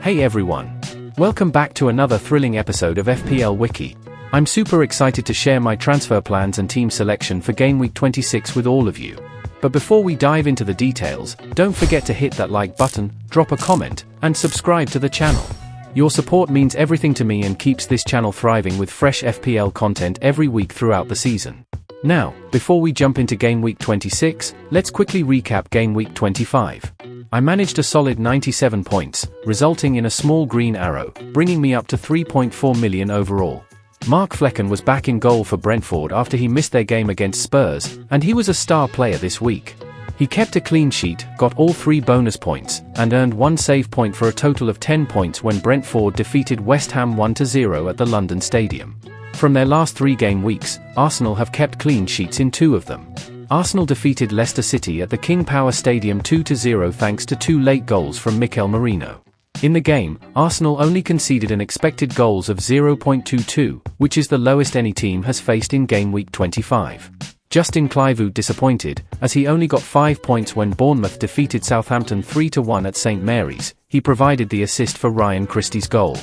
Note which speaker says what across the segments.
Speaker 1: Hey everyone! Welcome back to another thrilling episode of FPL Wiki. I'm super excited to share my transfer plans and team selection for Gameweek 26 with all of you. But before we dive into the details, don't forget to hit that like button, drop a comment, and subscribe to the channel. Your support means everything to me and keeps this channel thriving with fresh FPL content every week throughout the season. Now, before we jump into Gameweek 26, let's quickly recap Gameweek 25. I managed a solid 97 points, resulting in a small green arrow, bringing me up to 3.4 million overall. Mark Flecken was back in goal for Brentford after he missed their game against Spurs, and he was a star player this week. He kept a clean sheet, got all 3 bonus points, and earned 1 save point for a total of 10 points when Brentford defeated West Ham 1-0 at the London Stadium. From their last 3 game weeks, Arsenal have kept clean sheets in 2 of them. Arsenal defeated Leicester City at the King Power Stadium 2-0 thanks to 2 late goals from Mikel Merino. In the game, Arsenal only conceded an expected goals of 0.22, which is the lowest any team has faced in Gameweek 25. Justin Kluivert disappointed, as he only got 5 points when Bournemouth defeated Southampton 3-1 at St Mary's. He provided the assist for Ryan Christie's goal.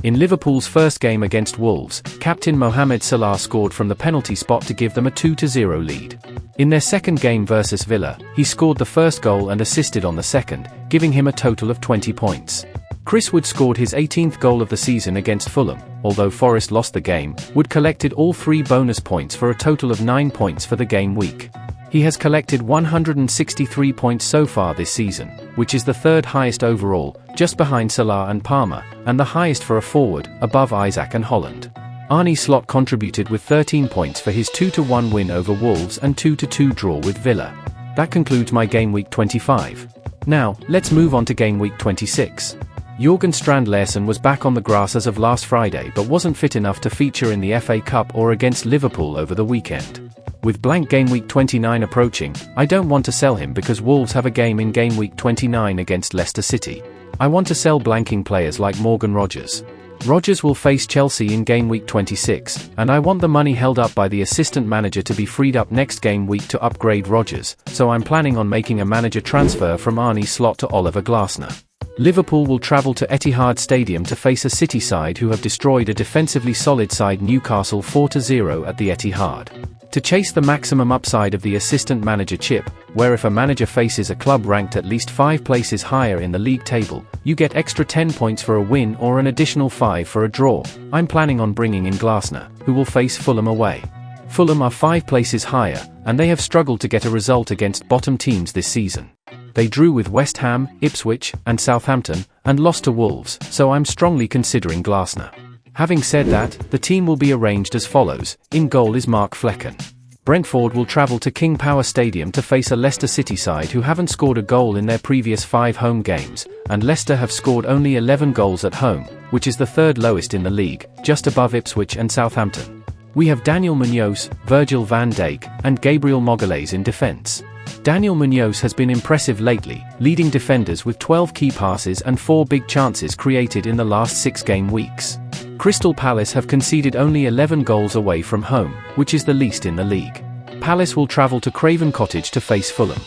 Speaker 1: In Liverpool's first game against Wolves, captain Mohamed Salah scored from the penalty spot to give them a 2-0 lead. In their second game versus Villa, he scored the first goal and assisted on the second, giving him a total of 20 points. Chris Wood scored his 18th goal of the season against Fulham. Although Forest lost the game, Wood collected all 3 bonus points for a total of 9 points for the game week. He has collected 163 points so far this season, which is the 3rd highest overall, just behind Salah and Palmer, and the highest for a forward, above Isaac and Holland. Arne Slot contributed with 13 points for his 2-1 win over Wolves and 2-2 draw with Villa. That concludes my Gameweek 25. Now, let's move on to Gameweek 26. Jurgen Strand Larsen was back on the grass as of last Friday but wasn't fit enough to feature in the FA Cup or against Liverpool over the weekend. With blank Gameweek 29 approaching, I don't want to sell him because Wolves have a game in Gameweek 29 against Leicester City. I want to sell blanking players like Morgan Rogers. Rogers will face Chelsea in Gameweek 26, and I want the money held up by the assistant manager to be freed up next game week to upgrade Rogers, so I'm planning on making a manager transfer from Arne Slot to Oliver Glasner. Liverpool will travel to Etihad Stadium to face a City side who have destroyed a defensively solid side Newcastle 4-0 at the Etihad. To chase the maximum upside of the assistant manager chip, where if a manager faces a club ranked at least 5 places higher in the league table, you get extra 10 points for a win or an additional 5 for a draw, I'm planning on bringing in Glasner, who will face Fulham away. Fulham are 5 places higher, and they have struggled to get a result against bottom teams this season. They drew with West Ham, Ipswich, and Southampton, and lost to Wolves, so I'm strongly considering Glasner. Having said that, the team will be arranged as follows. In goal is Mark Flecken. Brentford will travel to King Power Stadium to face a Leicester City side who haven't scored a goal in their previous 5 home games, and Leicester have scored only 11 goals at home, which is the 3rd lowest in the league, just above Ipswich and Southampton. We have Daniel Munoz, Virgil van Dijk, and Gabriel Magalhaes in defence. Daniel Munoz has been impressive lately, leading defenders with 12 key passes and 4 big chances created in the last 6 game weeks. Crystal Palace have conceded only 11 goals away from home, which is the least in the league. Palace will travel to Craven Cottage to face Fulham.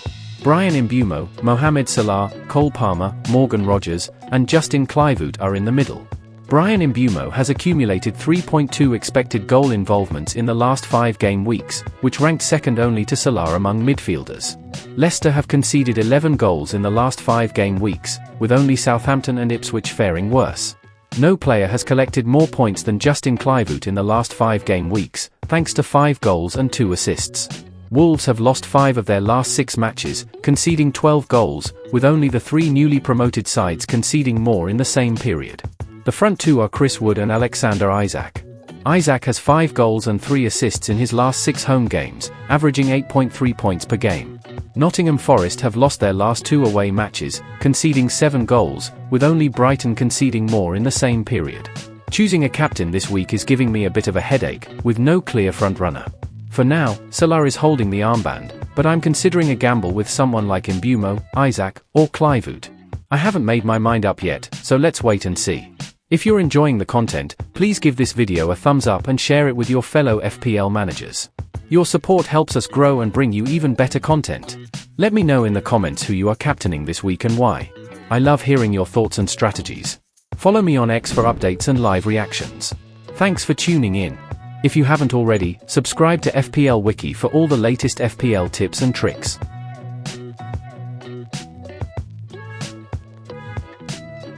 Speaker 1: Brian Mbeumo, Mohamed Salah, Cole Palmer, Morgan Rogers, and Justin Kluivert are in the middle. Brian Mbeumo has accumulated 3.2 expected goal involvements in the last 5 game weeks, which ranked second only to Salah among midfielders. Leicester have conceded 11 goals in the last 5 game weeks, with only Southampton and Ipswich faring worse. No player has collected more points than Justin Kluivert in the last 5 game weeks, thanks to 5 goals and 2 assists. Wolves have lost 5 of their last 6 matches, conceding 12 goals, with only the 3 newly promoted sides conceding more in the same period. The front 2 are Chris Wood and Alexander Isak. Isak has 5 goals and 3 assists in his last 6 home games, averaging 8.3 points per game. Nottingham Forest have lost their last 2 away matches, conceding 7 goals, with only Brighton conceding more in the same period. Choosing a captain this week is giving me a bit of a headache, with no clear frontrunner. For now, Salah is holding the armband, but I'm considering a gamble with someone like Mbeumo, Isak, or Kluivert. I haven't made my mind up yet, so let's wait and see. If you're enjoying the content, please give this video a thumbs up and share it with your fellow FPL managers. Your support helps us grow and bring you even better content. Let me know in the comments who you are captaining this week and why. I love hearing your thoughts and strategies. Follow me on X for updates and live reactions. Thanks for tuning in. If you haven't already, subscribe to FPL Wiki for all the latest FPL tips and tricks.